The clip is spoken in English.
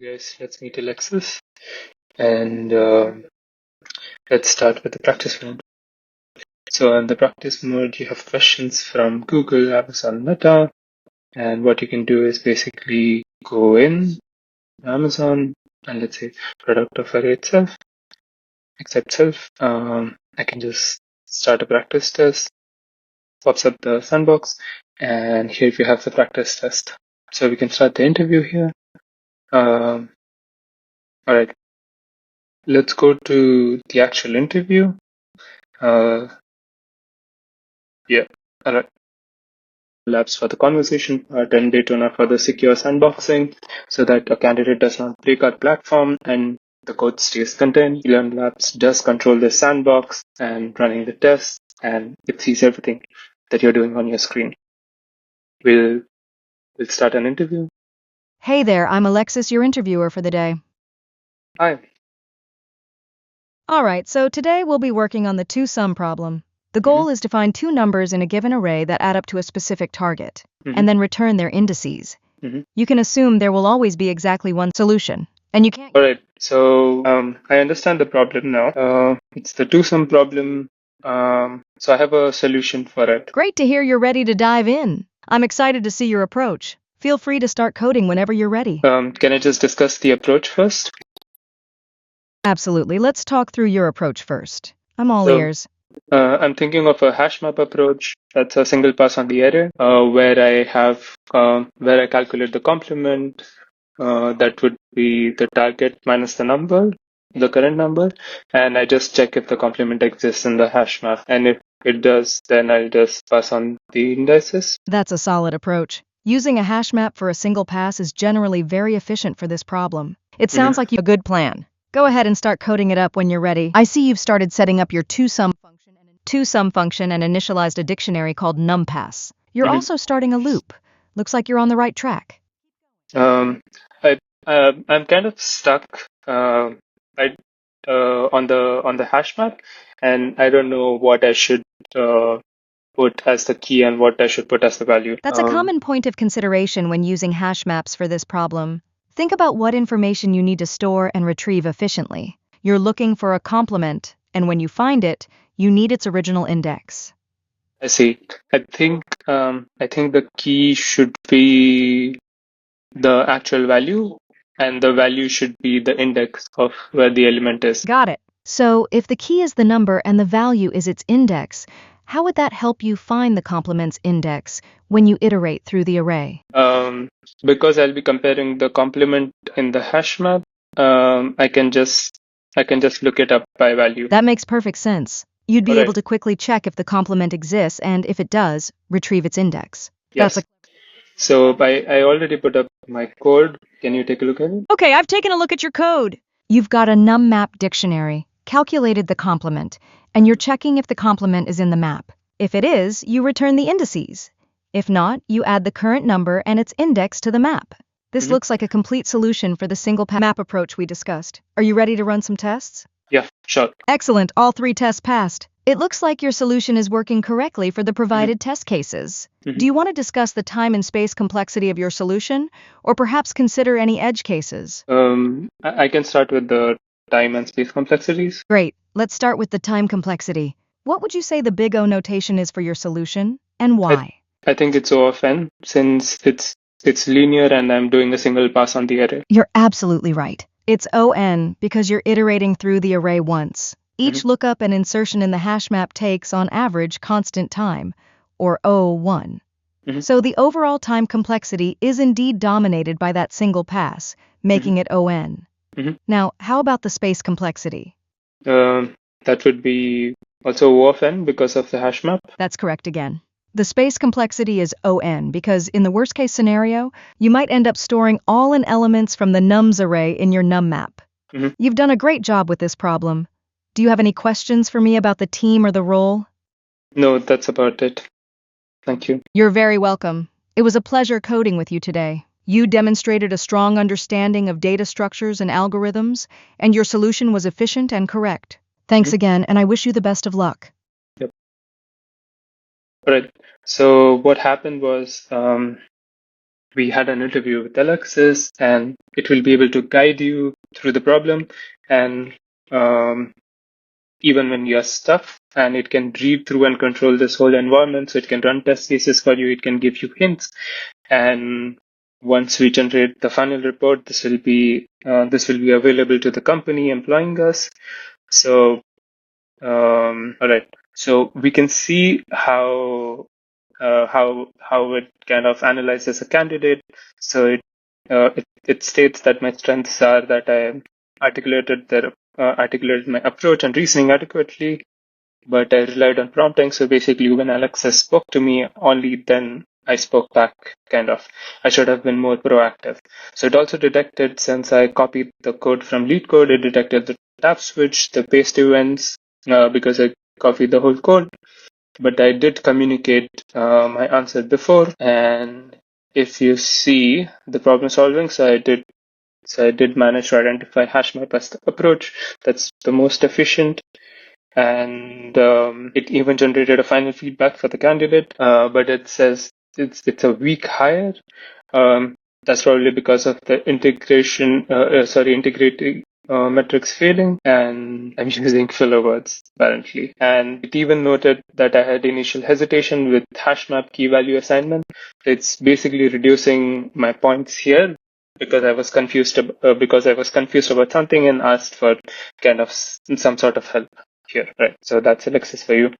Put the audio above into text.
Guys, let's meet Alexis and let's start with the practice mode. So in the practice mode, you have questions from Google, Amazon, Meta, and what you can do is basically go in Amazon and let's say product of array itself, accept self. I can just start a practice test, pops up the sandbox, and here you have the practice test. So we can start the interview here. All right, let's go to the actual interview. Yeah, all right. Labs for the conversation part and Daytona for the secure sandboxing so that a candidate does not break our platform and the code stays contained. Learn Labs does control the sandbox and running the tests, and it sees everything that you're doing on your screen. We'll start an interview. Hey there, I'm Alexis, your interviewer for the day. Hi. Alright, so today we'll be working on the two-sum problem. The goal is to find two numbers in a given array that add up to a specific target, and then return their indices. You can assume there will always be exactly one solution, and you can't... All right, so I understand the problem now. It's the two-sum problem, so I have a solution for it. Great to hear you're ready to dive in. I'm excited to see your approach. Feel free to start coding whenever you're ready. Can I just discuss the approach first? Absolutely, let's talk through your approach first. I'm all ears. I'm thinking of a hash map approach. That's a single pass on the array, where I calculate the complement. That would be the target minus the number, the current number, and I just check if the complement exists in the hash map. And if it does, then I'll just pass on the indices. That's a solid approach. Using a hash map for a single pass is generally very efficient for this problem. It sounds like you have a good plan. Go ahead and start coding it up when you're ready. I see you've started setting up your two-sum function and initialized a dictionary called numpass. You're also starting a loop. Looks like you're on the right track. I'm kind of stuck on the hash map, and I don't know what I should put as the key and what I should put as the value. That's a common point of consideration when using hash maps for this problem. Think about what information you need to store and retrieve efficiently. You're looking for a complement, and when you find it, you need its original index. I see. I think the key should be the actual value, and the value should be the index of where the element is. Got it. So if the key is the number and the value is its index, how would that help you find the complement's index when you iterate through the array? Because I'll be comparing the complement in the hash map, I can just look it up by value. That makes perfect sense. You'd be able to quickly check if the complement exists, and if it does, retrieve its index. Yes. So I already put up my code. Can you take a look at it? Okay, I've taken a look at your code. You've got a nummap dictionary, calculated the complement, and you're checking if the complement is in the map. If it is, you return the indices. If not, you add the current number and its index to the map. This looks like a complete solution for the single map approach we discussed. Are you ready to run some tests? Yeah, sure. Excellent, all 3 tests passed. It looks like your solution is working correctly for the provided test cases. Do you want to discuss the time and space complexity of your solution, or perhaps consider any edge cases? I can start with the time and space complexities. Great, let's start with the time complexity. What would you say the big O notation is for your solution, and why? I think it's O of n, since it's linear and I'm doing a single pass on the array. You're absolutely right. It's ON because you're iterating through the array once. Each lookup and insertion in the hash map takes, on average, constant time, or O1. So the overall time complexity is indeed dominated by that single pass, making it ON. Now, how about the space complexity? That would be also O of n because of the hash map. That's correct again. The space complexity is ON because in the worst case scenario, you might end up storing all in elements from the nums array in your num map. You've done a great job with this problem. Do you have any questions for me about the team or the role? No, that's about it. Thank you. You're very welcome. It was a pleasure coding with you today. You demonstrated a strong understanding of data structures and algorithms, and your solution was efficient and correct. Thanks again, and I wish you the best of luck. Yep. All right. So what happened was we had an interview with Alexis, and it will be able to guide you through the problem, and even when you're stuck, and it can read through and control this whole environment. So it can run test cases for you. It can give you hints. And once we generate the final report, this will be available to the company employing us. So, all right. So we can see how it kind of analyzes a candidate. So it states that my strengths are that I articulated my approach and reasoning adequately, but I relied on prompting. So basically, when Alexis spoke to me, only then I spoke back, kind of. I should have been more proactive. So it also detected, since I copied the code from lead code, it detected the tap switch, the paste events, because I copied the whole code. But I did communicate my answer before. And if you see the problem solving, so I did manage to identify HashMap as the approach that's the most efficient. And it even generated a final feedback for the candidate, but it says it's a weak hire. That's probably because of the integrating metrics failing, and I'm using filler words apparently. And it even noted that I had initial hesitation with hashmap key value assignment. It's basically reducing my points here because I was confused about something and asked for kind of some sort of help here, right? So that's Alexis for you.